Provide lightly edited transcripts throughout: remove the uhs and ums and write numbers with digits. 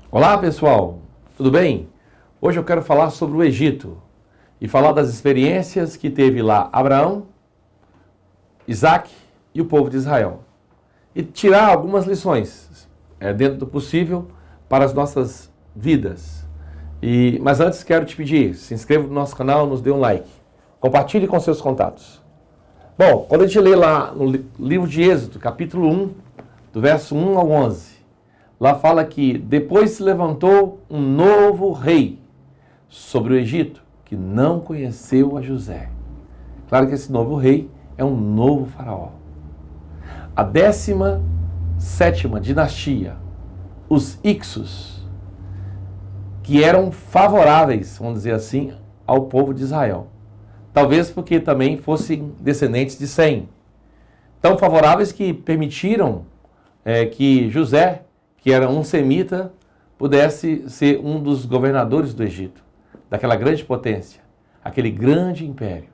Olá pessoal, tudo bem? Hoje eu quero falar sobre o Egito e falar das experiências que teve lá Abraão, Isaac e o povo de Israel. E tirar algumas lições, dentro do possível, para as nossas vidas. Mas antes quero te pedir, se inscreva no nosso canal, nos dê um like. Compartilhe com seus contatos. Bom, quando a gente lê lá no livro de Êxodo, capítulo 1, do verso 1 ao 11, lá fala que depois se levantou um novo rei sobre o Egito, que não conheceu a José. Claro que esse novo rei é um novo faraó. A 17ª dinastia, os Hicsos, que eram favoráveis, vamos dizer assim, ao povo de Israel. Talvez porque também fossem descendentes de Sem. Tão favoráveis que permitiram que José, que era um semita, pudesse ser um dos governadores do Egito, daquela grande potência, aquele grande império.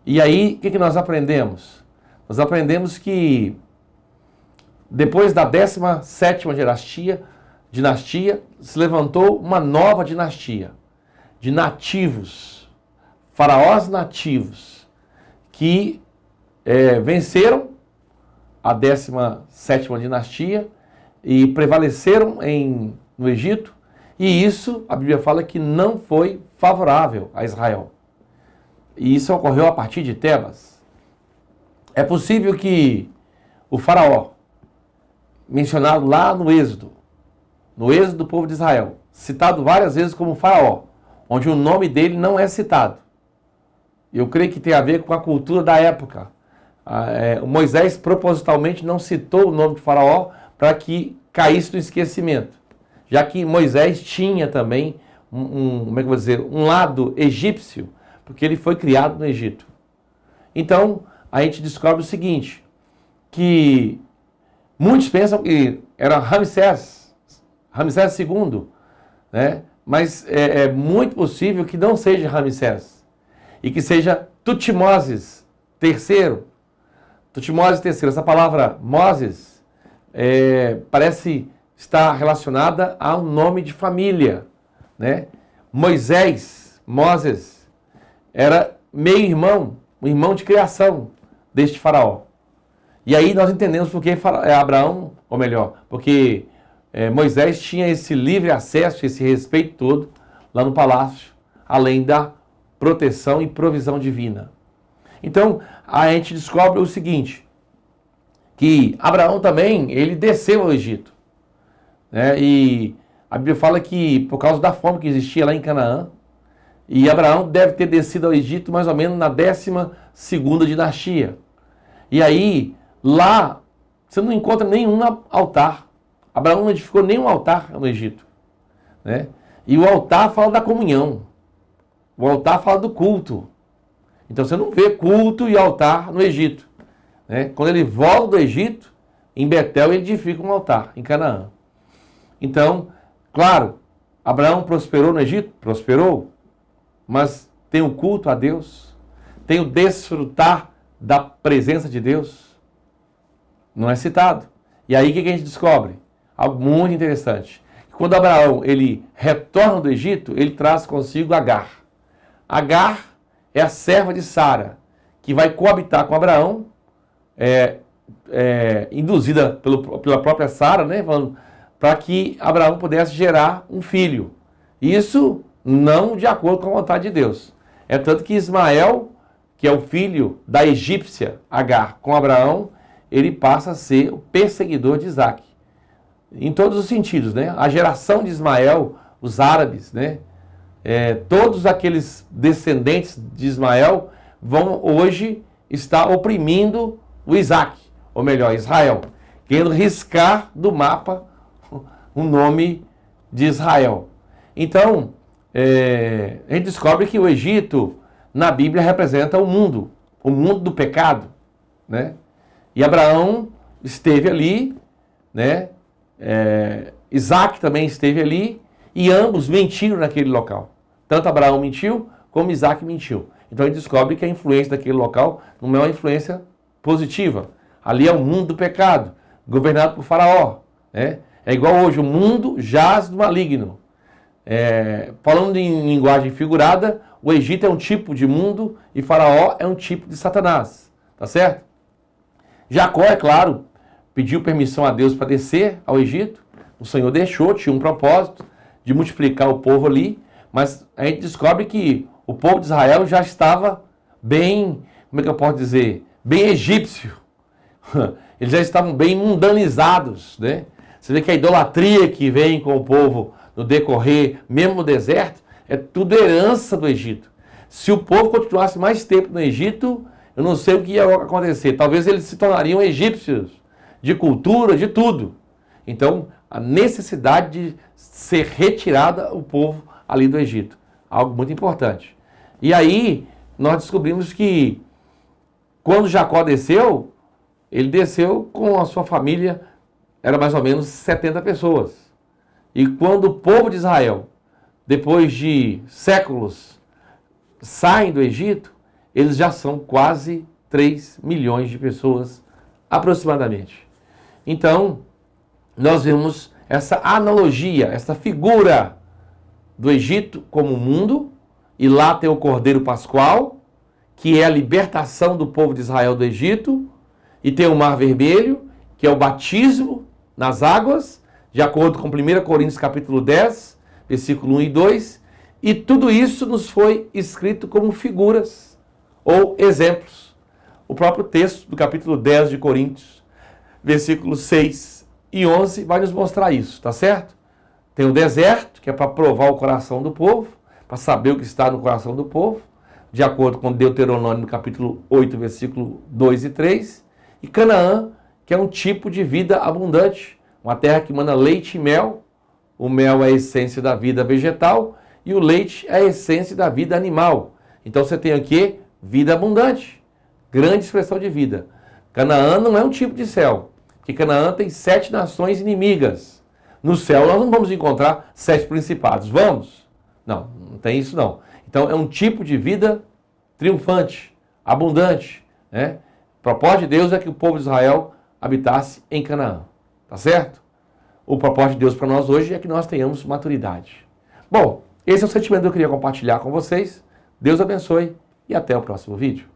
E aí, o que nós aprendemos? Nós aprendemos que depois da 17ª dinastia, se levantou uma nova dinastia de nativos, faraós nativos, que venceram a 17ª dinastia e prevaleceram no Egito, e isso, a Bíblia fala que não foi favorável a Israel. E isso ocorreu a partir de Tebas. É possível que o faraó, mencionado lá no Êxodo do povo de Israel, citado várias vezes como faraó, onde o nome dele não é citado. Eu creio que tem a ver com a cultura da época. Moisés propositalmente não citou o nome de faraó para que caísse no esquecimento, já que Moisés tinha também um lado egípcio, porque ele foi criado no Egito. Então, a gente descobre o seguinte, que muitos pensam que era Ramsés II, né? Mas é muito possível que não seja Ramsés, e que seja Tutmoses III. Tutmoses III, essa palavra Moses, parece estar relacionada a um nome de família, né? Moses, era meio-irmão, um irmão de criação deste faraó. E aí nós entendemos porque Abraão, ou melhor, porque Moisés tinha esse livre acesso, esse respeito todo lá no palácio, além da proteção e provisão divina. Então, a gente descobre o seguinte, que Abraão também, ele desceu ao Egito, né? E a Bíblia fala que por causa da fome que existia lá em Canaã, e Abraão deve ter descido ao Egito mais ou menos na 12ª dinastia. E aí, lá, você não encontra nenhum altar. Abraão não edificou nenhum altar no Egito, né? E o altar fala da comunhão. O altar fala do culto. Então você não vê culto e altar no Egito, né? Quando ele volta do Egito, em Betel ele edifica um altar, em Canaã. Então, claro, Abraão prosperou no Egito? Prosperou. Mas tem o culto a Deus? Tem o desfrutar da presença de Deus? Não é citado. E aí o que a gente descobre? Algo muito interessante. Quando Abraão ele retorna do Egito, ele traz consigo Agar. Agar é a serva de Sara, que vai coabitar com Abraão, induzida pela própria Sara, né, para que Abraão pudesse gerar um filho. Isso não de acordo com a vontade de Deus. É tanto que Ismael, que é o filho da egípcia Agar com Abraão, ele passa a ser o perseguidor de Isaac. Em todos os sentidos, né? A geração de Ismael, os árabes, né? Todos aqueles descendentes de Ismael vão hoje estar oprimindo o Isaac, ou melhor, Israel, querendo riscar do mapa o nome de Israel. Então, a gente descobre que o Egito, na Bíblia, representa o mundo do pecado, né? E Abraão esteve ali, né? Isaac também esteve ali, e ambos mentiram naquele local. Tanto Abraão mentiu, como Isaac mentiu. Então a gente descobre que a influência daquele local não é uma influência positiva. Ali é o mundo do pecado, governado por Faraó, né? É igual hoje, o mundo jaz do maligno. Falando em linguagem figurada, o Egito é um tipo de mundo e Faraó é um tipo de Satanás, tá certo? Jacó, é claro, pediu permissão a Deus para descer ao Egito. O Senhor deixou, tinha um propósito de multiplicar o povo ali, mas a gente descobre que o povo de Israel já estava bem, como é que eu posso dizer, bem egípcio. Eles já estavam bem mundanizados, né? Você vê que a idolatria que vem com o povo no decorrer, mesmo no deserto, é tudo herança do Egito. Se o povo continuasse mais tempo no Egito, eu não sei o que ia acontecer. Talvez eles se tornariam egípcios, de cultura, de tudo. Então, a necessidade de ser retirada o povo ali do Egito. Algo muito importante. E aí, nós descobrimos que quando Jacó desceu, ele desceu com a sua família, era mais ou menos 70 pessoas. E quando o povo de Israel, depois de séculos, saem do Egito, eles já são quase 3 milhões de pessoas, aproximadamente. Então, nós vemos essa analogia, essa figura do Egito como mundo, e lá tem o Cordeiro Pascual, que é a libertação do povo de Israel do Egito, e tem o Mar Vermelho, que é o batismo nas águas, de acordo com 1 Coríntios capítulo 10, versículo 1 e 2, e tudo isso nos foi escrito como figuras ou exemplos. O próprio texto do capítulo 10 de Coríntios, versículos 6 e 11, vai nos mostrar isso, tá certo? Tem o deserto, que é para provar o coração do povo, para saber o que está no coração do povo, de acordo com Deuteronômio, no capítulo 8, versículo 2 e 3, e Canaã, que é um tipo de vida abundante, uma terra que manda leite e mel. O mel é a essência da vida vegetal e o leite é a essência da vida animal. Então você tem aqui vida abundante, grande expressão de vida. Canaã não é um tipo de céu, porque Canaã tem 7 nações inimigas. No céu nós não vamos encontrar 7 principados, vamos? Não, não tem isso não. Então é um tipo de vida triunfante, abundante, né? O propósito de Deus é que o povo de Israel habitasse em Canaã, tá certo? O propósito de Deus para nós hoje é que nós tenhamos maturidade. Bom, esse é o sentimento que eu queria compartilhar com vocês. Deus abençoe e até o próximo vídeo.